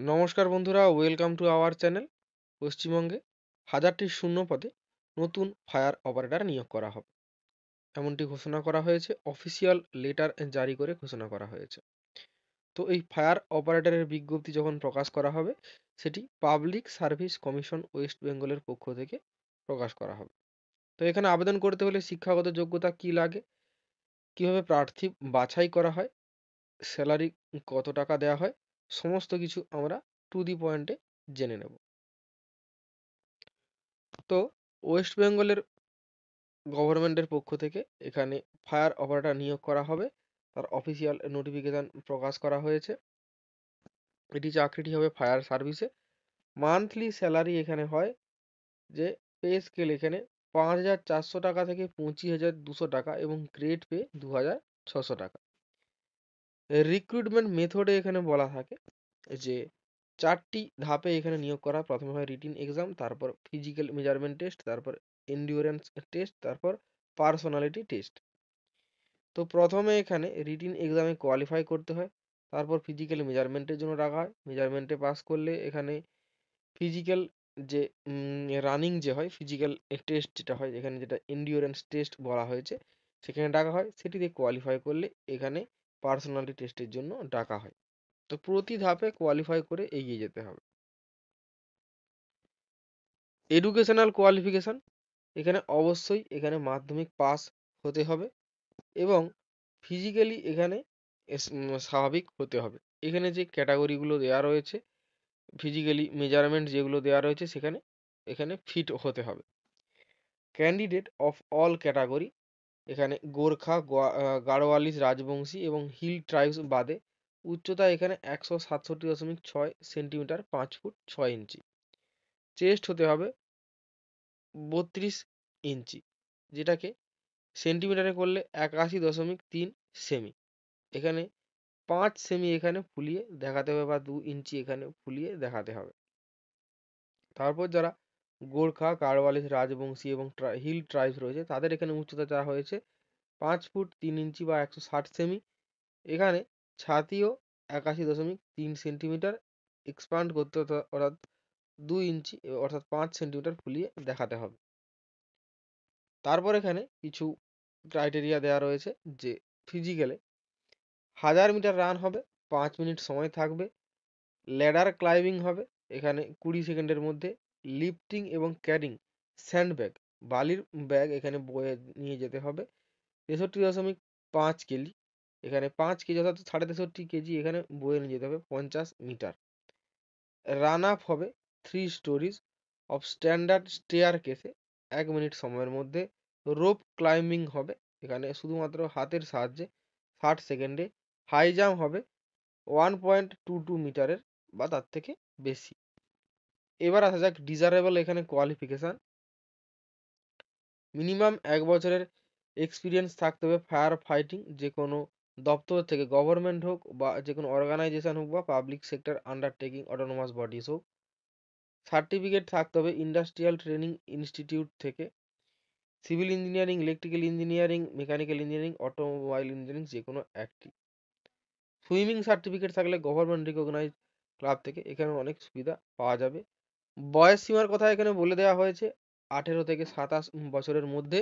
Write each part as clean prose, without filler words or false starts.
নমস্কার বন্ধুরা, welcome to our channel. পশ্চিমবঙ্গে 1000টি শূন্য পদে নতুন ফায়ার অপারেটর নিয়োগ করা হবে, এমনটি ঘোষণা করা হয়েছে। অফিসিয়াল লেটার জারি করে ঘোষণা করা হয়েছে। তো এই ফায়ার অপারেটরের বিজ্ঞপ্তি যখন প্রকাশ করা হবে, সেটি পাবলিক সার্ভিস কমিশন ওয়েস্ট বেঙ্গলের পক্ষ থেকে প্রকাশ করা হবে। তো এখানে আবেদন করতে হলে শিক্ষাগত যোগ্যতা কী লাগে, কীভাবে প্রার্থী বাছাই করা হয়, স্যালারি কত টাকা দেওয়া হয়, সমস্ত কিছু আমরা টু দি পয়েন্টে জেনে নেব। তো ওয়েস্ট বেঙ্গলের গভর্নমেন্টের পক্ষ থেকে এখানে ফায়ার অপারেটর নিয়োগ করা হবে, তার অফিসিয়াল নোটিফিকেশান প্রকাশ করা হয়েছে। এটি চাকরিটি হবে ফায়ার সার্ভিসে। মান্থলি স্যালারি এখানে হয় যে পে স্কেল এখানে 5,400 টাকা থেকে 25,200 টাকা এবং গ্রেড পে 2,600 টাকা। রিক্রুটমেন্ট মেথডে এখানে বলা থাকে যে 4টি ধাপে এখানে নিয়োগ করা। প্রথমে হয় রিটিন এক্সাম, তারপর ফিজিক্যাল মেজারমেন্ট টেস্ট, তারপর এন্ডিউরেন্স টেস্ট, তারপর পার্সোনালিটি টেস্ট। তো প্রথমে এখানে রিটিন এক্সামে কোয়ালিফাই করতে হয়, তারপর ফিজিক্যাল মেজারমেন্টের জন্য রাখা হয়। মেজারমেন্টে পাস করলে এখানে ফিজিক্যাল যে রানিং যে হয়, ফিজিক্যাল টেস্ট যেটা হয়, এখানে যেটা এন্ডিউরেন্স টেস্ট বলা হয়েছে, সেখানে ডাকা হয়। সেটিতে কোয়ালিফাই করলে এখানে পার্সোনালিটি টেস্টের জন্য ডাকা হয়। তো প্রতি ধাপে কোয়ালিফাই করে এগিয়ে যেতে হবে। এডুকেশনাল কোয়ালিফিকেশান এখানে অবশ্যই এখানে মাধ্যমিক পাস হতে হবে এবং ফিজিক্যালি এখানে স্বাভাবিক হতে হবে। এখানে যে ক্যাটাগরিগুলো দেওয়া রয়েছে, ফিজিক্যালি মেজারমেন্ট যেগুলো দেওয়া রয়েছে, এখানে ফিট হতে হবে। ক্যান্ডিডেট অফ অল ক্যাটাগরি এখানে গোর্খা, গাড়োয়ালিস, রাজবংশী এবং হিল ট্রাইবস বাদে উচ্চতা এখানে 167.6 সেন্টিমিটার 5 ফুট 6 ইঞ্চি। চেস্ট হতে হবে 32 ইঞ্চি, যেটাকে সেন্টিমিটারে করলে 81.3 সেমি। এখানে 5 সেমি এখানে ফুলিয়ে দেখাতে হবে বা 2 ইঞ্চি এখানে ফুলিয়ে দেখাতে হবে। তারপর যারা গোর্খা, গাড়োয়ালিস, রাজবংশী এবং হিল ট্রাইবস রয়েছে, তাদের এখানে উচ্চতা চাওয়া হয়েছে 5 ফুট 3 ইঞ্চি বা 160 সেমি। এখানে ছাতিও 81.3 সেন্টিমিটার এক্সপান্ড করতে হতে, অর্থাৎ 2 ইঞ্চি অর্থাৎ 5 সেন্টিমিটার ফুলিয়ে দেখাতে হবে। তারপর এখানে কিছু ক্রাইটেরিয়া দেওয়া রয়েছে যে ফিজিক্যালে 1000 মিটার রান হবে, 5 মিনিট সময় থাকবে। ল্যাডার ক্লাইম্বিং হবে এখানে 20 সেকেন্ডের মধ্যে। লিফটিং এবং ক্যারিং স্যান্ডব্যাগ, বালির ব্যাগ এখানে বয়ে নিয়ে যেতে হবে 63.5 কেজি। এখানে 5 কেজি অর্থাৎ 63.5 কেজি এখানে বয়ে নিয়ে যেতে হবে 50 মিটার। রান আপ হবে 3 স্টোরিজ অফ স্ট্যান্ডার্ড স্টেয়ার কেসে 1 মিনিট সময়ের মধ্যে। রোপ ক্লাইম্বিং হবে এখানে শুধুমাত্র হাতের সাহায্যে 60 সেকেন্ডে। হাই জাম্প হবে 1.22 মিটারের বা তার থেকে বেশি। এবার আসা যাক ডিজারেবল এখানে কোয়ালিফিকেশান। মিনিমাম 1 বছরের এক্সপিরিয়েন্স থাকতে হবে ফায়ার ফাইটিং, যে কোনো দপ্তর থেকে, গভর্নমেন্ট হোক বা যে কোনো অর্গানাইজেশন হোক বা public sector undertaking autonomous bodies হোক। সার্টিফিকেট থাকতে হবে ইন্ডাস্ট্রিয়াল ট্রেনিং ইনস্টিটিউট থেকে, civil engineering, electrical engineering, mechanical engineering, automobile engineering যে কোনো একটি। সুইমিং সার্টিফিকেট থাকলে গভর্নমেন্ট রিকগনাইজ ক্লাব থেকে এখানে অনেক সুবিধা পাওয়া যাবে। বয়স সীমার কথা এখানে বলে দেওয়া হয়েছে 18 থেকে 27 বছরের মধ্যে।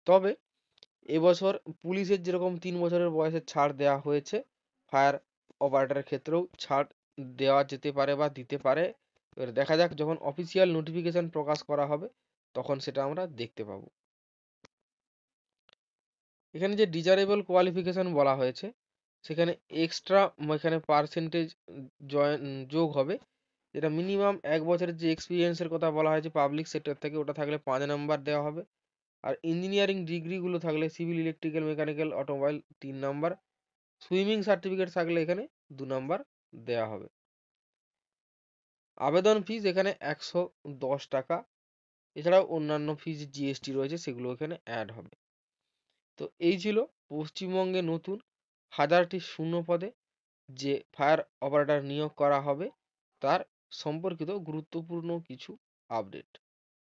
তবে এবছর পুলিশের যেরকম 3 বছরের বয়সের ছাড় দেওয়া হয়েছে, ফায়ার অপারেটরের ক্ষেত্রেও ছাড় দেওয়া যেতে পারে বা দিতে পারে। এবার দেখা যাক যখন অফিসিয়াল নোটিফিকেশন প্রকাশ করা হবে তখন সেটা আমরা দেখতে পাবো। এখানে যে ডিজারেবল কোয়ালিফিকেশন বলা হয়েছে, সেখানে এক্সট্রা এখানে পার্সেন্টেজ যোগ হবে, যেটা মিনিমাম 1 বছরের যে এক্সপিরিয়েন্সের কথা বলা হয়েছে পাবলিক সেক্টর থেকে, ওটা থাকলে 5 নাম্বার দেওয়া হবে। আর ইঞ্জিনিয়ারিং ডিগ্রিগুলো থাকলে civil, electrical, mechanical, automobile 3 number. Swimming certificate থাকলে এখানে 2 নাম্বার দেওয়া হবে। আবেদন ফিস এখানে 110 টাকা। এছাড়াও অন্যান্য ফিস জিএসটি রয়েছে, সেগুলো এখানে অ্যাড হবে। তো এই ছিল পশ্চিমবঙ্গে নতুন 1000টি শূন্য পদে যে ফায়ার অপারেটর নিয়োগ করা হবে তার সম্পর্কিত গুরুত্বপূর্ণ কিছু আপডেট।